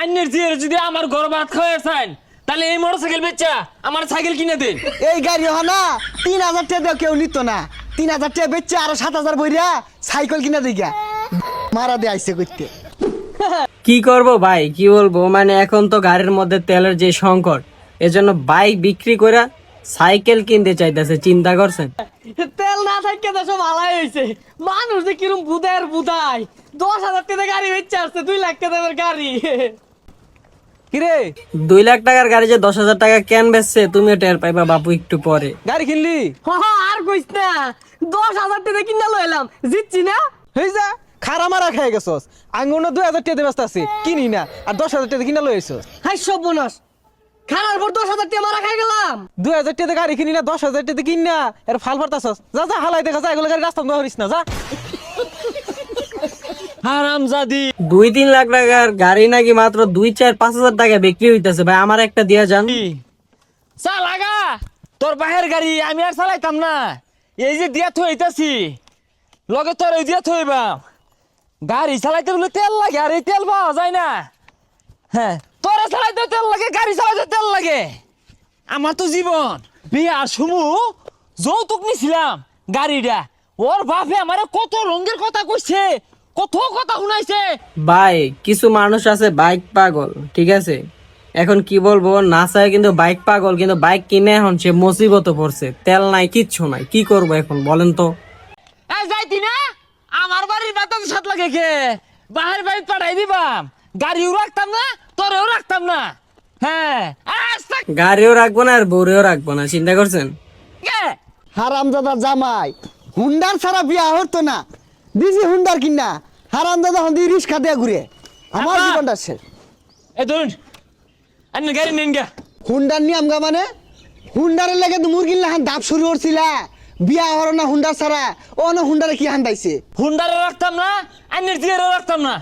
আন্নের জিয়ারে যদি আমার ঘর ভাত খাওয়ার চান তাহলে এই মোটরসাইকেল বেচা আমার সাইকেল কিনে দেন। এই গাড়ি হ না 3000 টাকা কেউ নিত না, 3000 টাকা বেচছে আর 7000 বইরা সাইকেল কিনা দিগা মারা দিয়ে আইসে করতে। কি করব ভাই, কি বলবো, মানে এখন তো গাড়ির মধ্যে তেলের যে সংকট, এজন্য বাইক বিক্রি করে সাইকেল কিনতে চাইতেছে। চিন্তা করছেন? তেল না থাকে তো সব আলাই হয়েছে। মানুষ যে কিরম বুধায় 10,000 টাকা গাড়ি বেচে আসছে, 2 লাখ টাকা দামের গাড়ি। কিরে 2 লাখ টাকার গাড়ি যে 10,000 টাকা কেন বেচছে তুমিও টের পাইবা বাপু একটু পরে। গাড়ি কিনলি? আর কইস না, 10,000 টাকা কিনা লইলাম, জিতছি না। হই যা খারা মারা খাই গেছস। আঙ্গুন 2000 টাকা ব্যস্ত আছে কিনি না, আর 10,000 টাকা কিনা লইছস। হাই সব বোনাস খানার পর 10,000 টাকা মারা খাই গেলাম। 2000 টাকা গাড়ি কিনি না, 10,000 টাকা কিন না, এর ফাল ফারতাছস। যা যা হালাই দেখা যা, এগুলো গাড়ি রাস্তা ধরিস না, যা। হারামজাদি 2-3 লাখ টাকার গাড়ি নাকি মাত্র 2-4-5 হাজার টাকা বিক্রি হইতেছে। ভাই আমার একটা দিয়া যান। চা লাগা তোর বাহের গাড়ি আমি আর চালাইতাম না। এই যে দিয়া থইতাছি লগে তোর এই দিয়া থইবা। গাড়ি চালাইতে বলে তেল লাগে, আর এই তেল পাওয়া যায় না। হ্যাঁ, তোরে চালাইতে তেল লাগে, গাড়ি চালাইতে তেল লাগে। আমার তো জীবন বিয়ার সমু যৌতুক নিছিলাম গাড়িটা, ওর বাপে আমারে কত রঙের কথা কইছে, কত কথা শুনাইছে। ভাই কিছু মানুষ আছে বাইক পাগল, ঠিক আছে? এখন কি বলবো, না চায় কিন্তু বাইক পাগল, কিন্তু বাইক কিনে এখন সে মুসিবত পড়ছে। তেল নাই, কিচ্ছু নাই, কি করবো এখন বলেন তো? এই যাইতি না আমার বাড়ির বাতাস সাত লাগে কে বাহির বাড়ি পাঠাই দিবাম। গাড়িও রাখতাম না, তোরেও রাখতাম না। হ্যাঁ আস্তে গাড়িও রাখবো না আর বউরেও রাখবো না, চিন্তা করছেন? কে হারামজাদা জামাই হুন্ডার ছাড়া বিয়া হতো না, দিছি হুন্ডার কিনা। হারামজাদা হন্দি রিস্কা দিয়ে ঘুরে আমার আপা! জীবনটা শেষ। এই ধরুন আপনি গাড়ি নিন গা। হুন্ডার নিয়ম গা মানে হুন্ডারের লেগে তো মুরগির লাহান দাপ শুরু করছিলা। বিয়া হর না হুন্ডার ছাড়া, ও না হুন্ডারে কি হান্দাইছে? হুন্ডারে রাখতাম না, আইনের জিয়ারও রাখতাম না।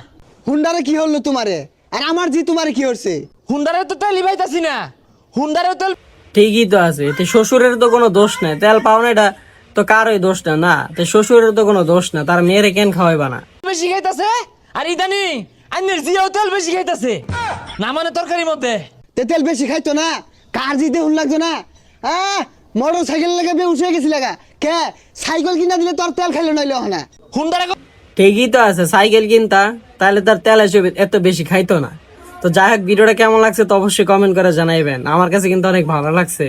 হুন্ডারে কি হলো তোমারে, আর আমার জি তোমারে কি হচ্ছে? হুন্ডারে তো তেল পাইতাছি না, হুন্ডারে তেল ঠিকই তো আছে, এতে শ্বশুরের তো কোনো দোষ নাই। তেল পাও না, এটা তো কারোই দোষ না। না তো শ্বশুরের তো কোনো দোষ না, তার মেয়েরে কেন খাওয়াইবা না? বেশি খাইতাছে। আর ইদানি আইনের জিয়াও তেল বেশি খাইতাছে না, মানে তরকারির মধ্যে। তে তেল বেশি খাইতো না, কার জিতে হুন লাগতো না। মোটর সাইকেল লেগে বেউস হয়ে গেছি লাগা কে? সাইকেল কিনা দিলে তোর তেল খাইলো নাইলে না। হুন্ডারে ঠিকই তো আছে, সাইকেল কিনতা তাহলে তার তেল এত বেশি খাইতো না। তো যাই হোক, ভিডিওটা কেমন লাগছে তো অবশ্যই কমেন্ট করে জানাইবেন। আমার কাছে কিন্তু অনেক ভালো লাগছে।